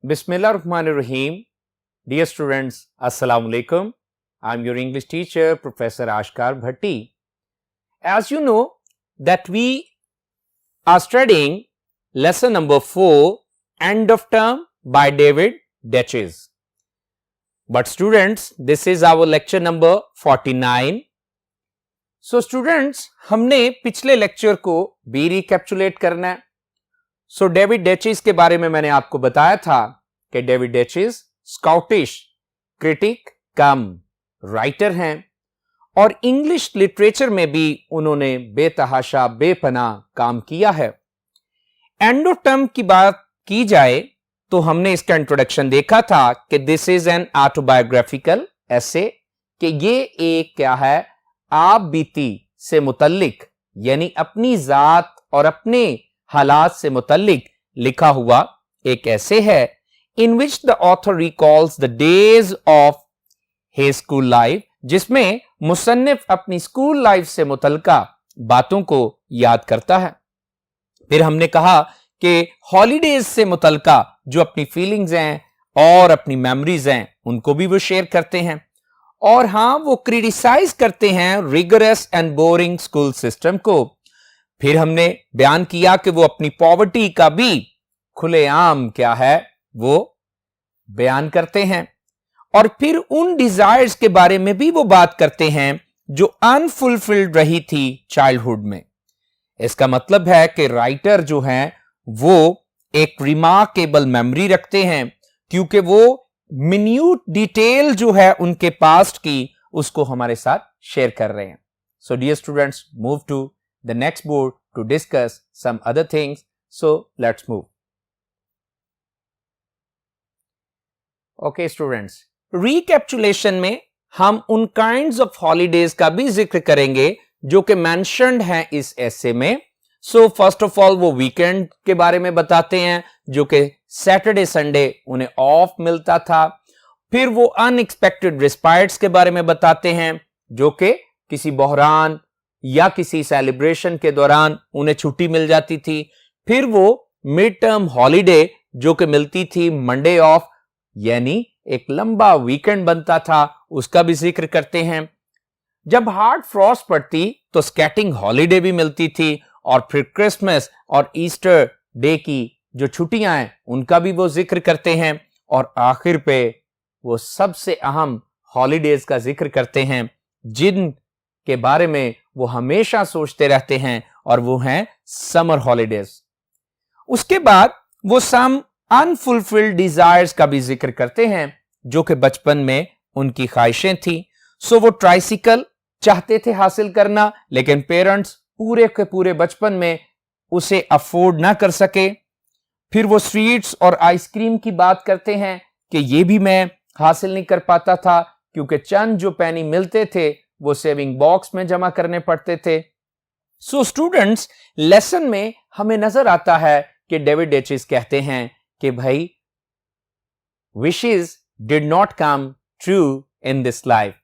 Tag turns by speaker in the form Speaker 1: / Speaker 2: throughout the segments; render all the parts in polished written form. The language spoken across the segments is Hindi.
Speaker 1: Bismillahirrahmanirrahim. Dear students, Assalamu alaikum. I'm your English teacher, Professor Ashkar Bhatti. As you know that we are studying lesson number 4, End of Term by David Deutsch. But students, this is our lecture number 49. So students, हमने पिछले लेक्चर को भी रिकैप्चुलेट करना है. सो डेविड डेचिस के बारे में मैंने आपको बताया था कि डेविड डेचिस स्कॉटिश क्रिटिक कम राइटर हैं और इंग्लिश लिटरेचर में भी उन्होंने बेतहाशा बेपनाह काम किया है. एंड ऑफ टर्म की बात की जाए तो हमने इसका इंट्रोडक्शन देखा था कि दिस इज एन ऑटोबायोग्राफिकल एसे, कि ये एक क्या है, आप बीती से मुतल्लिक यानी अपनी जात और अपने हालात से मुतल्लिक लिखा हुआ एक ऐसे है, in which the author recalls the days of his school life, जिसमें मुसन्निफ अपनी स्कूल लाइफ से मुतल्लिका बातों को याद करता है. फिर हमने कहा कि हॉलीडेज से मुतल्लिका जो अपनी फीलिंग्स हैं और अपनी मेमोरीज हैं उनको भी वो शेयर करते हैं. और हां, वो क्रिटिसाइज करते हैं rigorous and boring school system को. फिर हमने बयान किया कि वो अपनी पॉवर्टी का भी खुलेआम क्या है वो बयान करते हैं. और फिर उन डिजायर्स के बारे में भी वो बात करते हैं जो अनफुलफिल्ड रही थी चाइल्डहुड में. इसका मतलब है कि राइटर जो हैं वो एक रिमार्केबल मेमोरी रखते हैं, क्योंकि वो मिन्यूट डिटेल जो है उनके पास्ट की उसको हमारे साथ शेयर कर रहे हैं. So dear students, move to the next board to discuss some other things. So let's move. Okay students, recapitulation में हम उन kinds of holidays का भी जिक्र करेंगे जो कि mentioned हैं इस essay में. So first of all वो weekend के बारे में बताते हैं जो कि Saturday Sunday उन्हें off मिलता था. फिर वो unexpected respites के बारे में बताते हैं जो कि किसी बहरान या किसी सेलिब्रेशन के दौरान उन्हें छुट्टी मिल जाती थी. फिर वो मिड टर्म हॉलीडे जो कि मिलती थी मंडे ऑफ, यानी एक लंबा वीकेंड बनता था, उसका भी जिक्र करते हैं. जब हार्ड फ्रॉस्ट पड़ती तो स्केटिंग हॉलीडे भी मिलती थी. और फिर क्रिसमस और ईस्टर डे की जो छुट्टियां हैं उनका भी वो जिक्र करते हैं. और आखिर पे वो सबसे अहम हॉलीडेज का जिक्र करते हैं जिन के बारे में वो हमेशा सोचते रहते हैं, और वो हैं समर हॉलीडेज. उसके बाद वो सम अनफुलफिल्ड डिजायर्स का भी जिक्र करते हैं जो कि बचपन में उनकी ख्वाहिशें थी. सो वो ट्राइसिकल चाहते थे हासिल करना, लेकिन पेरेंट्स पूरे के पूरे बचपन में उसे अफोर्ड ना कर सके. फिर वो स्वीट्स और आइसक्रीम की बात करते हैं कि ये भी मैं हासिल नहीं कर पाता था, क्योंकि चंद जो पैनी मिलते थे वो सेविंग बॉक्स में जमा करने पड़ते थे. सो स्टूडेंट्स, लेसन में हमें नजर आता है कि डेविड डेचिस कहते हैं कि भाई wishes did not come true in this life,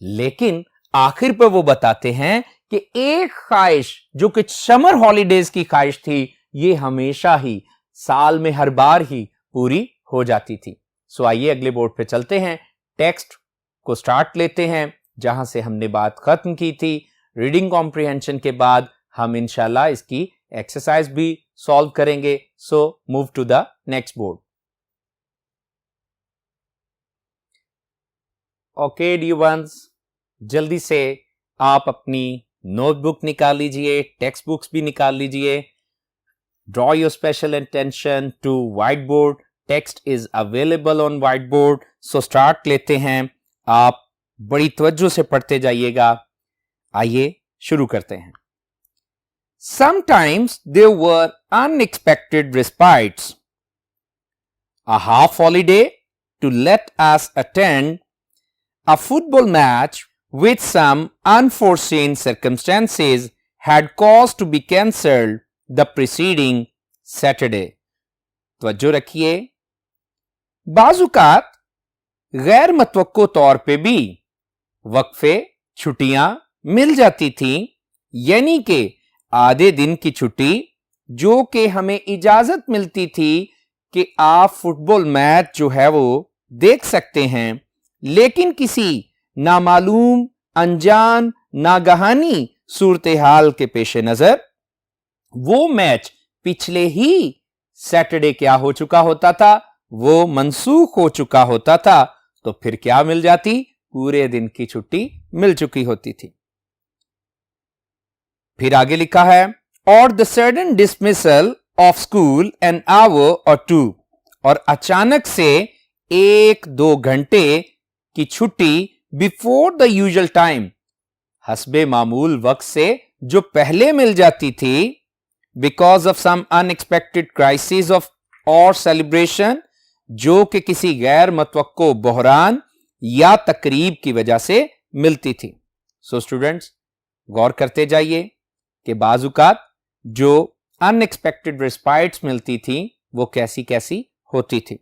Speaker 1: लेकिन आखिर पर वो बताते हैं कि एक ख्वाहिश जो कि समर हॉलीडेज की ख्वाहिश थी, ये हमेशा ही साल में हर बार ही पूरी हो जाती थी. सो आइए अगले बोर्ड पे चलते हैं, टेक्स्ट को स्टार्ट लेते हैं जहां से हमने बात खत्म की थी. रीडिंग कॉम्प्रिहेंशन के बाद हम इंशाल्लाह इसकी एक्सरसाइज भी सॉल्व करेंगे. So move to the next board. Okay dear ones, जल्दी से आप अपनी नोटबुक निकाल लीजिए, टेक्स्ट बुक्स भी निकाल लीजिए. Draw your special attention to white board. Text is available on white board. So start लेते हैं. आप बड़ी तवज्जो से पढ़ते जाइएगा. आइए शुरू करते हैं. Sometimes there were unexpected respites. A half holiday to let us attend a football match which some unforeseen circumstances had caused to be cancelled the preceding Saturday. तवज्जो रखिए. बाजुकात गैर मतवक्को तौर पे भी वक्फे छुट्टियां मिल जाती थी, यानी कि आधे दिन की छुट्टी जो कि हमें इजाजत मिलती थी कि आप फुटबॉल मैच जो है वो देख सकते हैं, लेकिन किसी नामालूम, अनजान, नागहानी सूरत हाल के पेश नजर वो मैच पिछले ही सैटरडे क्या हो चुका होता था, वो मनसूख हो चुका होता था, तो फिर क्या मिल जाती, पूरे दिन की छुट्टी मिल चुकी होती थी। फिर आगे लिखा है, और the sudden dismissal of school an hour or two, और अचानक से 1-2 घंटे की छुट्टी बिफोर द यूजुअल टाइम, हस्बे मामूल वक्त से जो पहले मिल जाती थी, because of some unexpected crisis of or celebration, जो कि किसी गैर मतवक्को बहरान या तकरीब की वजह से मिलती थी। सो स्टूडेंट्स, गौर करते जाइए कि बाजुकात जो अनएक्सपेक्टेड रिस्पाइट्स मिलती थी वो कैसी कैसी होती थी।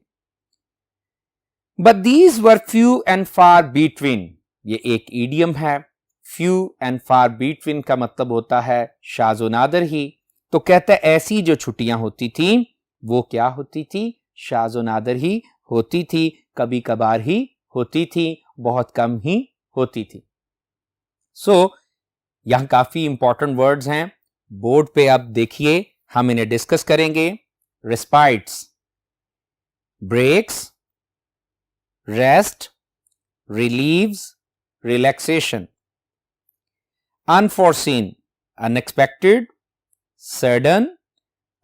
Speaker 1: But these were few and far between, ये एक ईडियम है। फ्यू एंड फार बिटवीन का मतलब होता है शाज़ो नादर ही। तो कहते हैं ऐसी जो छुट्टियां होती थी वो क्या होती थी, शाज़ो नादर ही होती थी, कभी कभार ही होती थी, बहुत कम ही होती थी। सो यहां काफी इंपॉर्टेंट वर्ड्स हैं, बोर्ड पे आप देखिए, हम इन्हें डिस्कस करेंगे। Respites, breaks, rest, relieves, relaxation. Unforeseen, unexpected, sudden,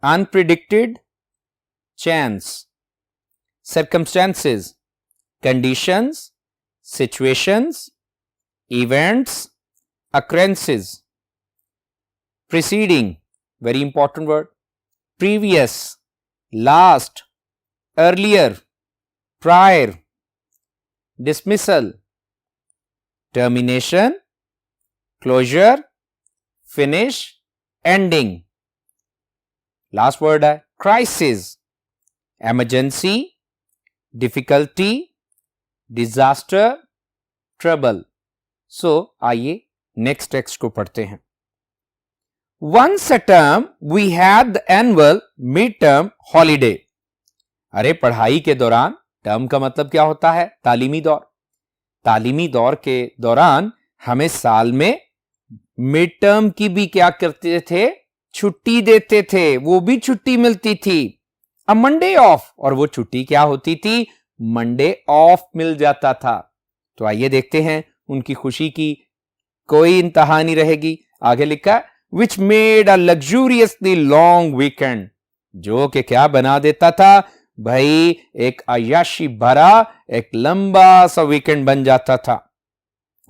Speaker 1: unpredicted, chance. circumstances, conditions, situations, events, occurrences. Preceding, very important word. Previous, last, earlier, prior. Dismissal, termination, closure, finish, ending. Last word है crisis, emergency, difficulty, disaster, trouble. So आइए नेक्स्ट टेक्स्ट को पढ़ते हैं। Once a term we had the annual mid-term holiday. अरे पढ़ाई के दौरान, टर्म का मतलब क्या होता है, तालीमी दौर। तालीमी दौर के दौरान हमें साल में मिड टर्म की भी क्या करते थे, छुट्टी देते थे, वो भी छुट्टी मिलती थी, अ मंडे ऑफ। और वो छुट्टी क्या होती थी, मंडे ऑफ मिल जाता था। तो आइए देखते हैं उनकी खुशी की कोई इंतहा नहीं रहेगी। आगे लिखा, which made a लग्जूरियसली long weekend, जो कि क्या बना देता था भाई, एक अय्याशी भरा एक लंबा सा वीकेंड बन जाता था।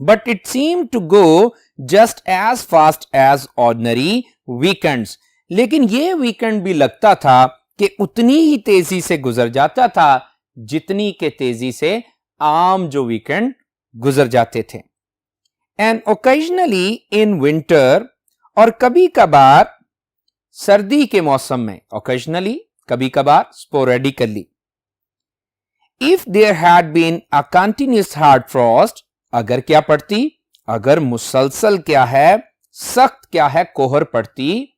Speaker 1: But it seem to go just as fast as ordinary weekends, लेकिन ये वीकेंड भी लगता था कि उतनी ही तेजी से गुजर जाता था जितनी के तेजी से आम जो वीकेंड गुजर जाते थे। एंड ओकेजनली इन विंटर, और कभी कभार सर्दी के मौसम में, ओकेजनली कभी कभार, sporadically. If there had been a continuous hard frost, अगर क्या पड़ती, अगर मुसलसल क्या है, सख्त क्या है, कोहर पड़ती,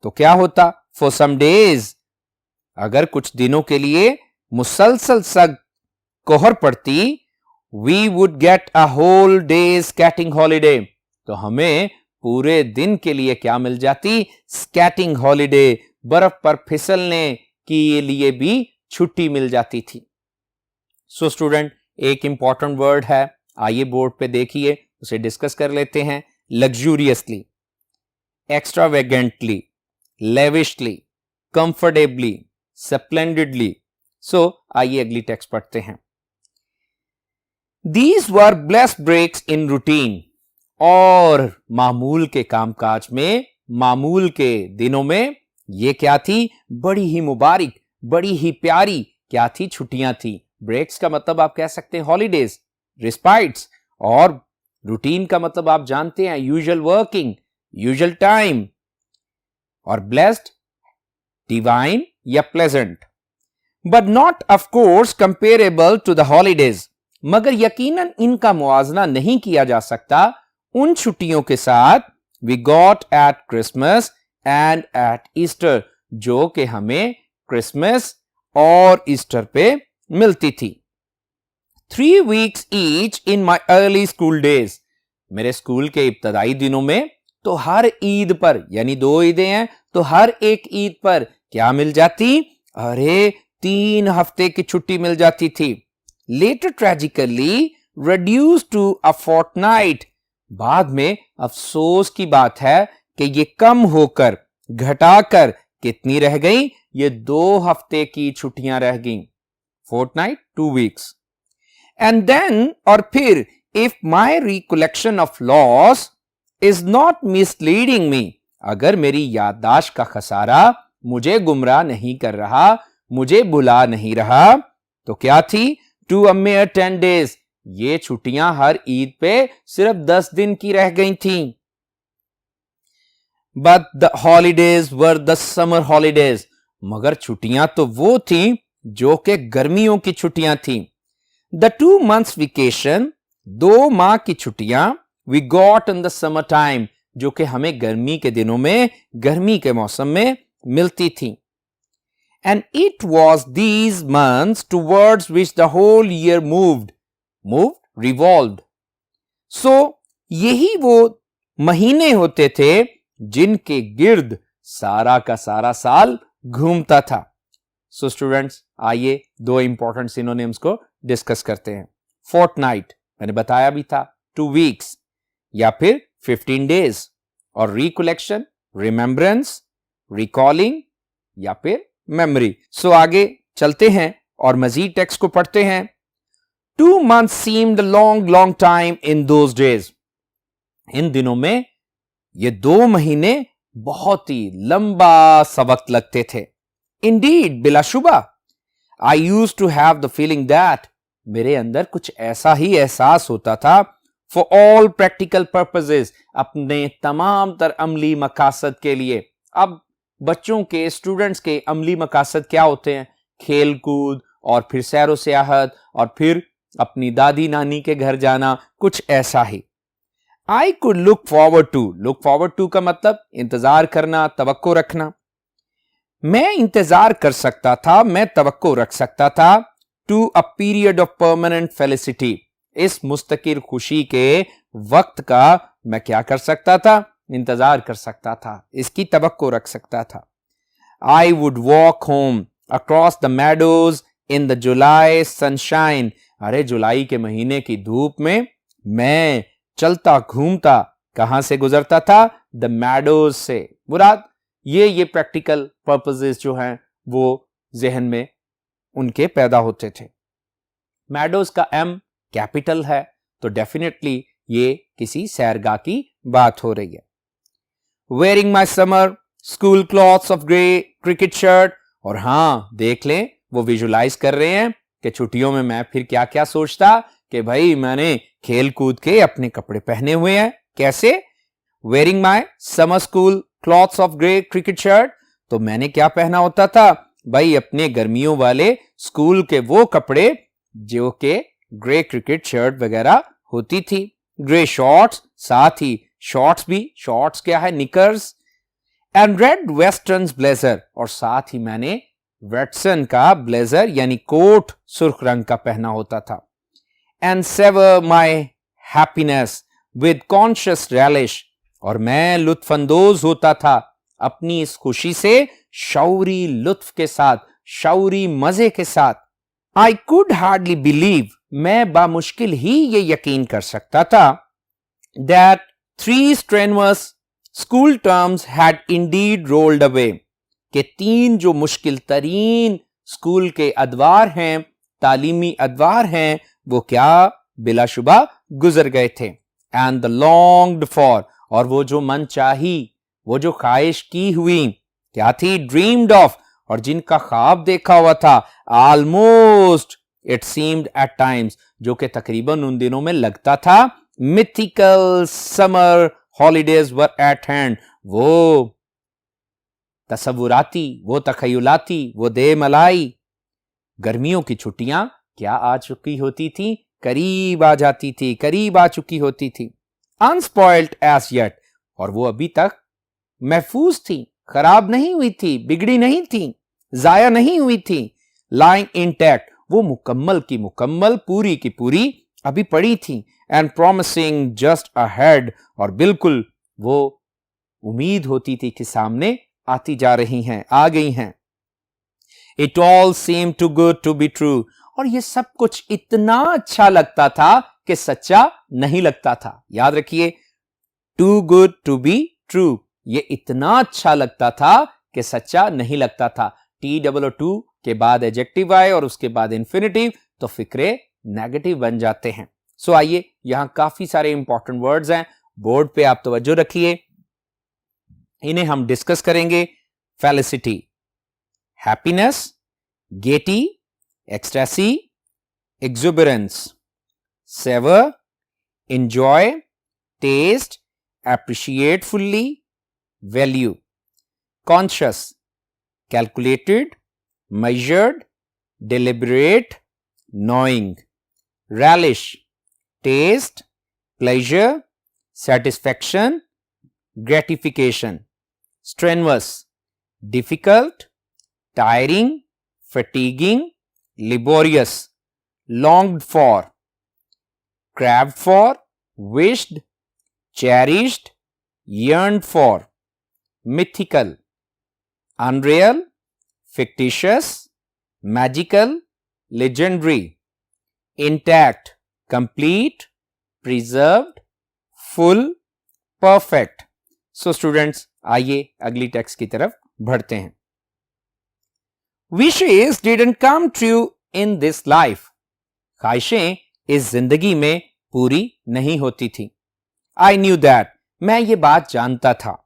Speaker 1: तो क्या होता, फॉर सम डेज, अगर कुछ दिनों के लिए मुसलसल सख्त कोहर पड़ती, we would get a whole day skating holiday, तो हमें पूरे दिन के लिए क्या मिल जाती, स्केटिंग हॉलीडे, बर्फ पर फिसलने के लिए भी छुट्टी मिल जाती थी। सो स्टूडेंट, एक इंपॉर्टेंट वर्ड है, आइए बोर्ड पे देखिए, उसे डिस्कस कर लेते हैं। लग्जूरियसली, एक्स्ट्रावेगेंटली, लेविशली, कंफर्टेबली, स्प्लेंडिडली। सो आइए अगली टेक्स्ट पढ़ते हैं। These were blessed breaks in routine, और मामूल के कामकाज में, मामूल के दिनों में ये क्या थी, बड़ी ही मुबारक, बड़ी ही प्यारी क्या थी, छुट्टियां थी। ब्रेक्स का मतलब आप कह सकते हैं हॉलीडेज, रिस्पाइट्स, और रूटीन का मतलब आप जानते हैं यूजुअल वर्किंग, यूजुअल टाइम, और ब्लेस्ड, डिवाइन या pleasant. But not of course comparable to the holidays, मगर यकीनन इनका मुआवजा नहीं किया जा सकता उन छुट्टियों के साथ we got at Christmas and at Easter, जो कि हमें क्रिसमस और ईस्टर पे मिलती थी। 3 weeks each in my early school days, मेरे स्कूल के इब्तदाई दिनों में तो हर ईद पर, यानी 2 ईदें हैं तो हर एक ईद पर क्या मिल जाती? अरे 3 हफ्ते की छुट्टी मिल जाती थी। Later tragically reduced to a fortnight, बाद में अफसोस की बात है कि ये कम होकर घटाकर कितनी रह गई? ये 2 हफ्ते की छुट्टियां रह गईं। fortnight 2 weeks. And then, और फिर, if my recollection of loss is not misleading me, अगर मेरी याददाश्त का खसारा मुझे गुमराह नहीं कर रहा, मुझे भुला नहीं रहा, तो क्या थी? To a mere 10 days, ये छुट्टियां हर ईद पे सिर्फ 10 दिन की रह गई थीं। But the holidays were the summer holidays, मगर छुट्टियां तो वो थीं जो कि गर्मियों की छुट्टियां थीं। The 2 months vacation, 2 माह की छुट्टियां, we got in the summer time, जो कि हमें गर्मी के दिनों में, गर्मी के मौसम में मिलती थी। And it was these months towards which the whole year moved, revolved. So, यही वो महीने होते थे जिनके गिर्द सारा का सारा साल घूमता था। So students, आइए 2 इंपॉर्टेंट सिनोनिम्स को डिस्कस करते हैं। fortnight, मैंने बताया भी था, 2 weeks, या फिर 15 days, और recollection, remembrance, recalling, या फिर memory. So आगे चलते हैं और मजीद टेक्स्ट को पढ़ते हैं। 2 months seemed a long time in those days. इन दिनों में ये 2 महीने बहुत ही लंबा सा वक्त लगते थे। Indeed, बिलाशुबा, I used to have the feeling that, मेरे अंदर कुछ ऐसा ही एहसास होता था, for all practical purposes, अपने तमाम तर अमली मकासद के लिए। अब बच्चों के, स्टूडेंट्स के अमली मकासद क्या होते हैं? खेल कूद, और फिर सैर व सियाहत, और फिर अपनी दादी नानी के घर जाना, कुछ ऐसा ही। I could look forward to का मतलब इंतजार करना, तवक्को रखना। मैं इंतजार कर सकता था, मैं तवक्को रख सकता था, to a period of permanent felicity, इस मुस्तकिल खुशी के वक्त का मैं क्या कर सकता था? इंतजार कर सकता था, इसकी तवक्को रख सकता था। I would walk home across the meadows in the July sunshine, अरे जुलाई के महीने की धूप में मैं चलता घूमता कहां से गुजरता था? द मैडोज से। मुराद ये प्रैक्टिकल पर्पसेस जो हैं वो जहन में उनके पैदा होते थे। मैडोज का एम कैपिटल है, तो डेफिनेटली ये किसी सैरगाह की बात हो रही है। Wearing my summer school clothes of grey cricket shirt, और हां देख लें वो विजुलाइज कर रहे हैं कि छुट्टियों में मैं फिर क्या क्या सोचता कि भाई मैंने खेल कूद के अपने कपड़े पहने हुए हैं। कैसे? Wearing my summer school clothes of grey cricket shirt, तो मैंने क्या पहना होता था? भाई अपने गर्मियों वाले स्कूल के वो कपड़े जो के ग्रे क्रिकेट शर्ट वगैरह होती थी। ग्रे शॉर्ट्स, साथ ही शॉर्ट्स भी, शॉर्ट्स क्या है? Knickers. And red western blazer, और साथ ही मैंने वेटसन का ब्लेजर यानी कोट सुर्ख रंग का पहना होता था। And savour my happiness with conscious relish, और मैं लुत्फानंदोज होता था अपनी इस खुशी से शौरी लुत्फ के साथ, शौरी मजे के साथ। आई कुड हार्डली बिलीव, मैं बामुश्किल ही ये यकीन कर सकता था, that 3 strenuous school terms had indeed rolled away, कि 3 जो मुश्किल तरीन स्कूल के अदवार हैं, तालीमी अदवार हैं, वो क्या बिलाशुबा गुजर गए थे। एंड द लॉन्ग्ड फॉर, और वो जो मन चाही, वो जो ख्वाहिश की हुई क्या थी? ड्रीम्ड ऑफ, और जिनका ख्वाब देखा हुआ था। Almost it seemed at times, जो कि तकरीबन उन दिनों में लगता था mythical summer holidays were at hand, वो तसव्वुराती, वो तखय्युलाती, वो दे मलाई गर्मियों की छुट्टियां क्या आ चुकी होती थी? करीब आ जाती थी, करीब आ चुकी होती थी। अनस्पॉइल्ड एज येट, और वो अभी तक महफूज थी, खराब नहीं हुई थी, बिगड़ी नहीं थी, जाया नहीं हुई थी। lying intact, वो मुकम्मल की मुकम्मल, पूरी की पूरी अभी पड़ी थी, and promising just ahead, और बिल्कुल वो उम्मीद होती थी कि सामने आती जा रही हैं, आ गई हैं. It all seemed too good to be true, और ये सब कुछ इतना अच्छा लगता था कि सच्चा नहीं लगता था. याद रखिए, too good to be true, ये इतना अच्छा लगता था कि सच्चा नहीं लगता था. TOO के बाद एडजेक्टिव आए और उसके बाद इंफिनिटिव, तो फिक्रे नेगेटिव बन जाते हैं. सो आइए, यहां काफी सारे इंपॉर्टेंट वर्ड्स हैं, बोर्ड पे आप तवज्जो रखिए, इन्हें हम डिस्कस करेंगे. Felicity, happiness, Getty, ecstasy, exuberance, savor, enjoy, taste, appreciate fully, value. Conscious, calculated, measured, deliberate, knowing. Relish, taste, pleasure, satisfaction, gratification. Strenuous, difficult, tiring, fatiguing, laborious. Longed for, craved for, wished, cherished, yearned for. Mythical, unreal, fictitious, magical, legendary. Intact, complete, preserved, full, perfect. So students, आइए अगली टेक्स्ट की तरफ बढ़ते हैं. Wishes didn't come true in this life. ख्वाहिशें इस जिंदगी में पूरी नहीं होती थी. I knew that, मैं ये बात जानता था.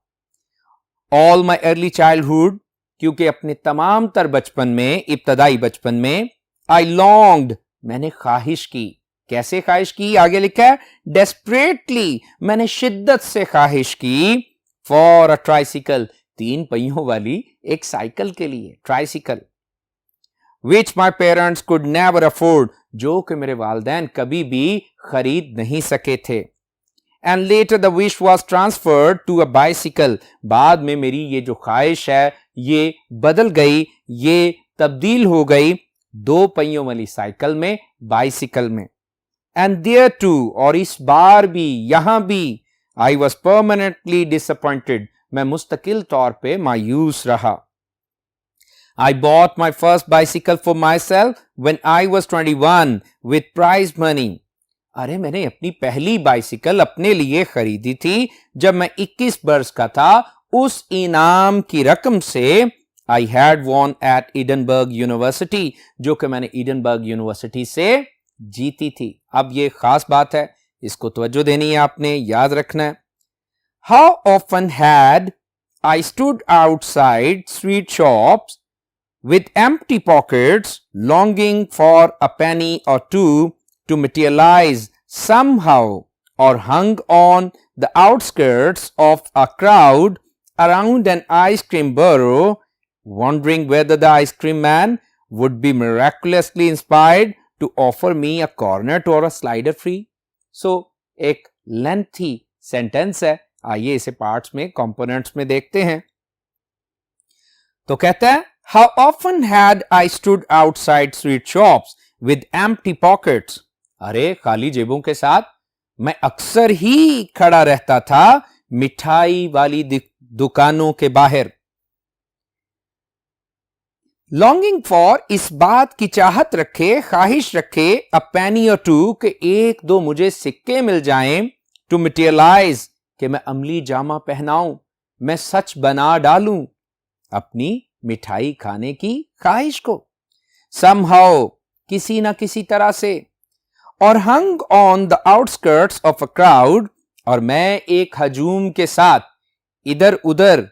Speaker 1: All my early childhood, क्योंकि अपने तमाम तर बचपन में, इब्तदाई बचपन में, I longed, मैंने ख्वाहिश की. कैसे ख्वाहिश की? आगे लिखा है desperately, मैंने शिद्दत से ख्वाहिश की. For a tricycle, 3 पहियों वाली एक साइकिल के लिए, tricycle. Which my parents could never afford, जो कि मेरे वालिदैन कभी भी खरीद नहीं सके थे. And later the wish was transferred to a bicycle, बाद में मेरी ये जो ख्वाहिश है ये बदल गई, ये तब्दील हो गई 2 पहियों वाली साइकिल में, बाइसिकल में. And there too, और इस बार भी, यहां भी, I was permanently disappointed, मैं मुस्तकिल तौर पे मायूस रहा. I bought my first bicycle for myself when I was 21 with prize money. अरे मैंने अपनी पहली बाइसिकल अपने लिए खरीदी थी जब मैं 21 वर्ष का था, उस इनाम की रकम से. I had won at Edinburgh University, जो कि मैंने एडिनबर्ग यूनिवर्सिटी से जीती थी. अब ये खास बात है, इसको तवज्जो देनी है, आपने याद रखना है. How often had I stood outside street shops with empty pockets, longing for a penny or two to materialize somehow, or hung on the outskirts of a crowd around an ice cream barrow, wondering whether the ice cream man would be miraculously inspired to offer me a cornet or a slider free. So, एक lengthy sentence है, आइए इसे parts में, components में देखते हैं. तो कहता है, How often had I stood outside street shops with empty pockets? अरे खाली जेबों के साथ मैं अक्सर ही खड़ा रहता था मिठाई वाली दुकानों के बाहर. Longing for, इस बात की चाहत रखे, ख्वाहिश रखे, a penny or two, के 1-2 मुझे सिक्के मिल जाएं, to materialize, कि मैं अमली जामा पहनाऊं, मैं सच बना डालूं अपनी मिठाई खाने की ख्वाहिश को. Somehow, किसी ना किसी तरह से. और hung on the outskirts of a crowd, और मैं एक हजूम के साथ इधर उधर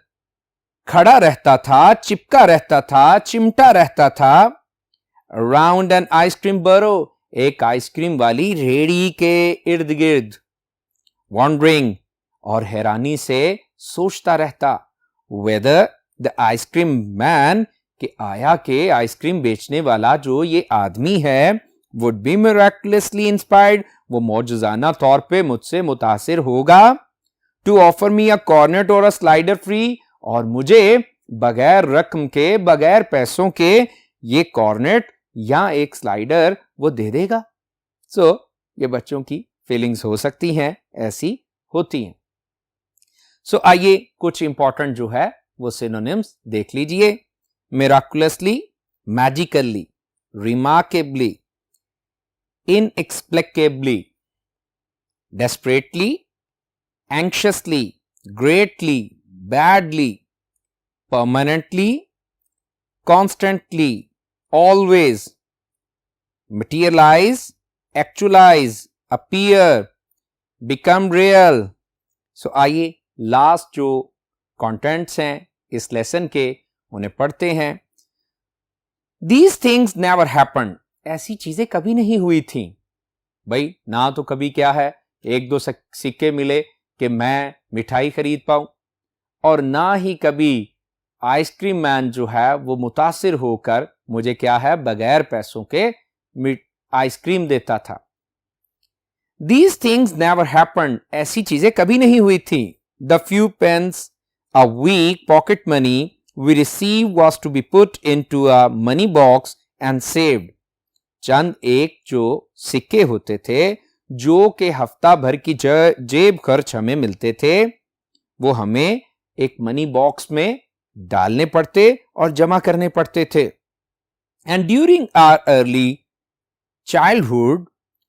Speaker 1: खड़ा रहता था, चिपका रहता था, चिमटा रहता था. Around an ice cream barrow, एक आइसक्रीम वाली रेड़ी के इर्द गिर्द. Wondering, और हैरानी से सोचता रहता, whether the ice cream man, कि आया के आइसक्रीम बेचने वाला जो ये आदमी है, would be miraculously inspired, वो मौजज़ाना तौर पे मुझसे मुतासिर होगा, to offer me a cornet or a slider free, और मुझे बगैर रकम के, बगैर पैसों के ये कॉर्नेट या एक स्लाइडर वो दे देगा। सो ये बच्चों की फीलिंग्स हो सकती हैं, ऐसी होती हैं। सो आइए कुछ इंपॉर्टेंट जो है वो सिनोनिम्स देख लीजिए। Miraculously, magically, remarkably, inexplicably, desperately, anxiously, greatly, badly, permanently, constantly, always, materialize, actualize, appear, become real. So आइए लास्ट जो कंटेंट्स हैं इस लेसन के उन्हें पढ़ते हैं। These things never happened. ऐसी चीजें कभी नहीं हुई थी। भाई ना तो कभी क्या है एक दो सिक्के मिले कि मैं मिठाई खरीद पाऊं, और ना ही कभी आइसक्रीम मैन जो है वो मुतासिर होकर मुझे क्या है बगैर पैसों के आइसक्रीम देता था। These things never happened. ऐसी चीजें कभी नहीं हुई थी। The few pence a week pocket money we received was to be put into a money box and saved. चंद एक जो सिक्के होते थे जो कि हफ्ता भर की जेब खर्च हमें मिलते थे, वो हमें एक मनी बॉक्स में डालने पड़ते और जमा करने पड़ते थे। And during our early childhood,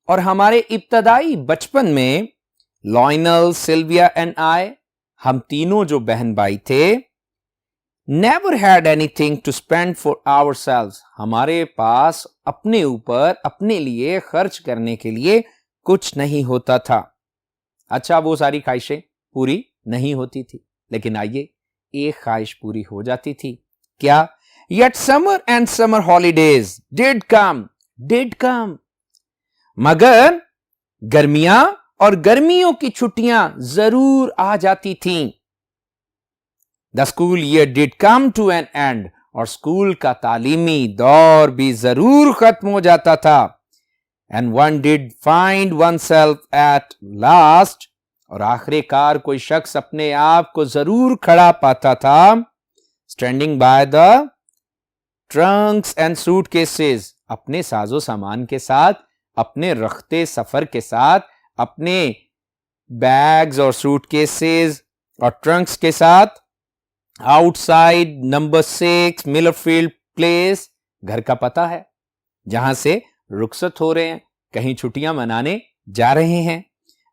Speaker 1: और हमारे इब्तदाई बचपन में, लॉयनल, सिल्विया एंड आई, हम तीनों जो बहन भाई थे, never had anything to spend for ourselves, हमारे पास अपने ऊपर अपने लिए खर्च करने के लिए कुछ नहीं होता था। अच्छा, वो सारी ख्वाहिशें पूरी नहीं होती थी, लेकिन आइए एक ख्वाहिश पूरी हो जाती थी। क्या? Yet summer and summer holidays did come, मगर गर्मियां और गर्मियों की छुट्टियां जरूर आ जाती थीं। The school year did come to an end, और स्कूल का तालीमी दौर भी जरूर खत्म हो जाता था। And one did find oneself at last, और आखिरकार कोई शख्स अपने आप को जरूर खड़ा पाता था, standing by the Trunks and suitcases, अपने साजो सामान के साथ, अपने रखते सफर के साथ, अपने बैग्स और सूटकेसेस और ट्रंक्स के साथ, आउटसाइड नंबर 6 मिलरफील्ड प्लेस, घर का पता है जहां से रुखसत हो रहे हैं, कहीं छुट्टियां मनाने जा रहे हैं।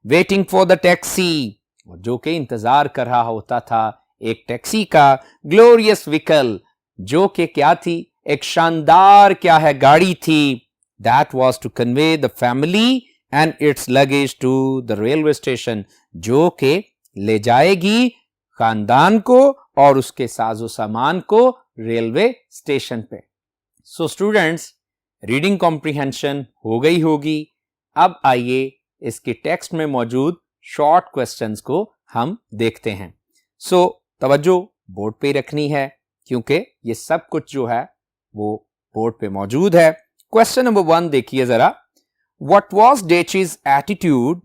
Speaker 1: वेटिंग फॉर द टैक्सी, जो कि इंतजार कर रहा होता था एक टैक्सी का, ग्लोरियस व्हीकल, जो कि क्या थी, एक शानदार क्या है गाड़ी थी, that was to convey the family and its luggage to the railway station, जो कि ले जाएगी खानदान को और उसके साजो सामान को रेलवे स्टेशन पे। सो स्टूडेंट्स, रीडिंग कॉम्प्रिहेंशन हो गई होगी। अब आइए इसके टेक्स्ट में मौजूद शॉर्ट क्वेश्चंस को हम देखते हैं। सो तवज्जो बोर्ड पे रखनी है, क्योंकि ये सब कुछ जो है वो बोर्ड पे मौजूद है। क्वेश्चन नंबर 1 देखिए जरा। व्हाट वाज डेचीज attitude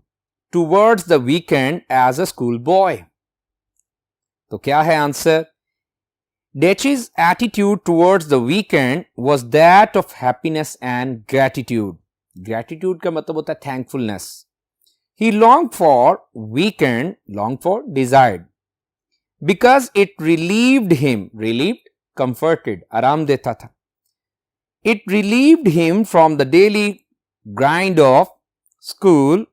Speaker 1: towards the weekend as a school boy? तो क्या है आंसर? डेचीज attitude towards the weekend was that of happiness and gratitude. Gratitude का मतलब होता है thankfulness. He longed for weekend, longed for, desired, because it relieved him, relieved, comforted, आराम देता था। It relieved him from the daily grind of school,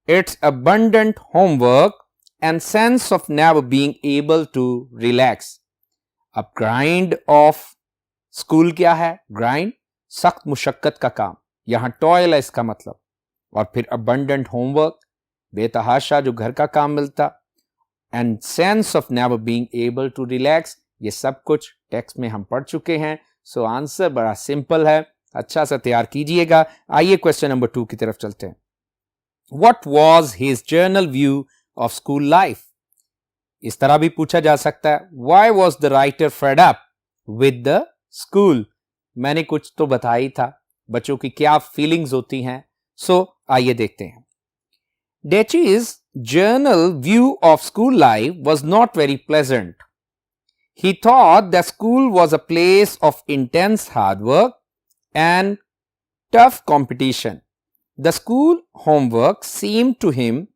Speaker 1: its abundant homework and sense of never being able to relax. अब grind of school क्या है? Grind, सख्त मुशक्कत का काम, यहां toil है इसका मतलब, और फिर abundant homework, बेतहाशा जो घर का काम मिलता, and sense of never being able to relax, ये सब कुछ टेक्स्ट में हम पढ़ चुके हैं। सो आंसर बड़ा सिंपल है, अच्छा सा तैयार कीजिएगा। आइए क्वेश्चन नंबर 2 की तरफ चलते हैं। What was his general view of school life? इस तरह भी पूछा जा सकता है, Why was the writer fed up with the school? मैंने कुछ तो बताया ही था बच्चों की क्या फीलिंग्स होती हैं। सो आइए देखते हैं। Dechi's general view of school life was not very pleasant. He thought that school was a place of intense hard work and tough competition. The school homework seemed to him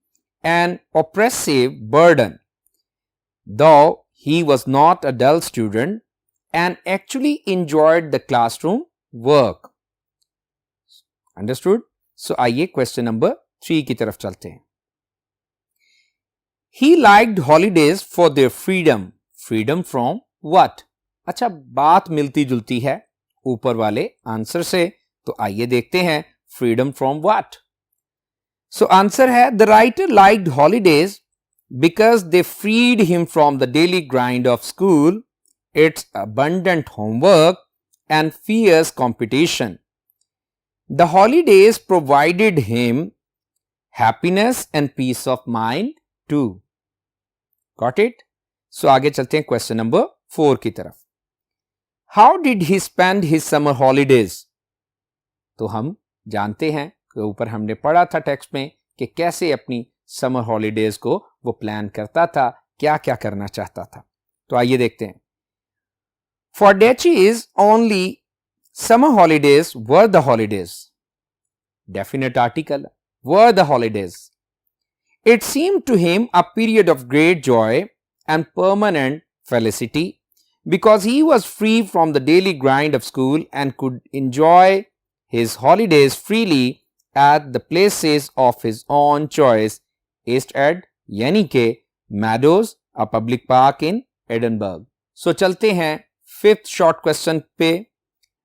Speaker 1: an oppressive burden, though he was not a dull student and actually enjoyed the classroom work. Understood? So आइए question number 3 की तरफ चलते हैं. He liked holidays for their freedom. Freedom from what? अच्छा, बात मिलती जुलती है ऊपर वाले आंसर से, तो आइए देखते हैं freedom from what. So answer है the writer liked holidays because they freed him from the daily grind of school, its abundant homework and fierce competition. The holidays provided him happiness and peace of mind too. Got it? So आगे चलते हैं question number 4 की तरफ. How did he spend his summer holidays? तो हम जानते हैं कि ऊपर हमने पढ़ा था टेक्स्ट में कि कैसे अपनी समर हॉलीडेज को वो प्लान करता था, क्या क्या करना चाहता था. तो आइए देखते हैं. For Decis, only summer holidays were the holidays. Definite article, were the holidays. It seemed to him a period of great joy and permanent felicity because he was free from the daily grind of school and could enjoy his holidays freely at the places of his own choice. East Ed यानी के Meadows, a public park in Edinburgh. So चलते हैं 5th short question पे.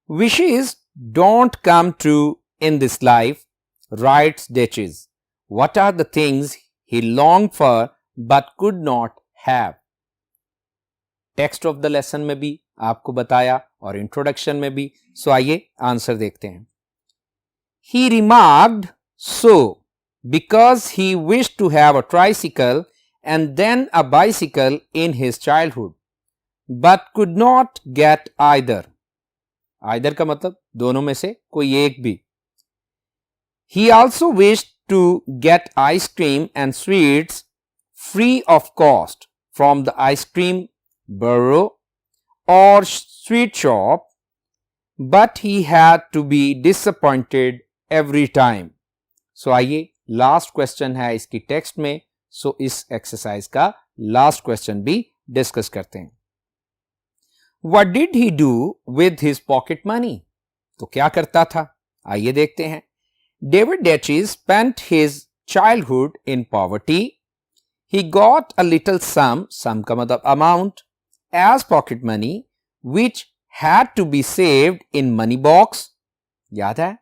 Speaker 1: Wishes don't come true in this life, writes Decis. What are the things he longed for but could not have? Text of the lesson में भी आपको बताया और introduction में भी. So आइए आंसर देखते हैं. He remarked so because he wished to have a tricycle and then a bicycle in his childhood, but could not get either. Either का मतलब दोनों में से कोई एक भी. He also wished to get ice cream and sweets free of cost from the ice cream bureau or sweet shop, but he had to be disappointed every time. So आइए लास्ट क्वेश्चन है इसकी टेक्स्ट में, सो इस एक्सरसाइज का लास्ट क्वेश्चन भी डिस्कस करते हैं. What did he do with his pocket money? तो क्या करता था, आइए देखते हैं. David Decis spent his childhood in poverty. He got a little sum का मतलब amount, as pocket money, which had to be saved in money box. याद है?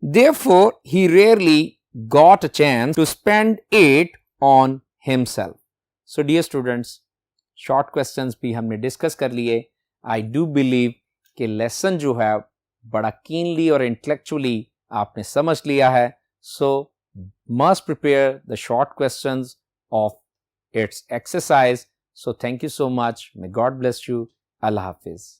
Speaker 1: Therefore, he rarely got a chance to spend it on himself. So dear students, short questions भी हमने डिस्कस कर लिए. I do believe कि लेसन जो है बड़ा कीनली और इंटेलेक्चुअली आपने समझ लिया है. So must prepare the short questions of its exercise. So thank you so much. May God bless you. Allah Hafiz.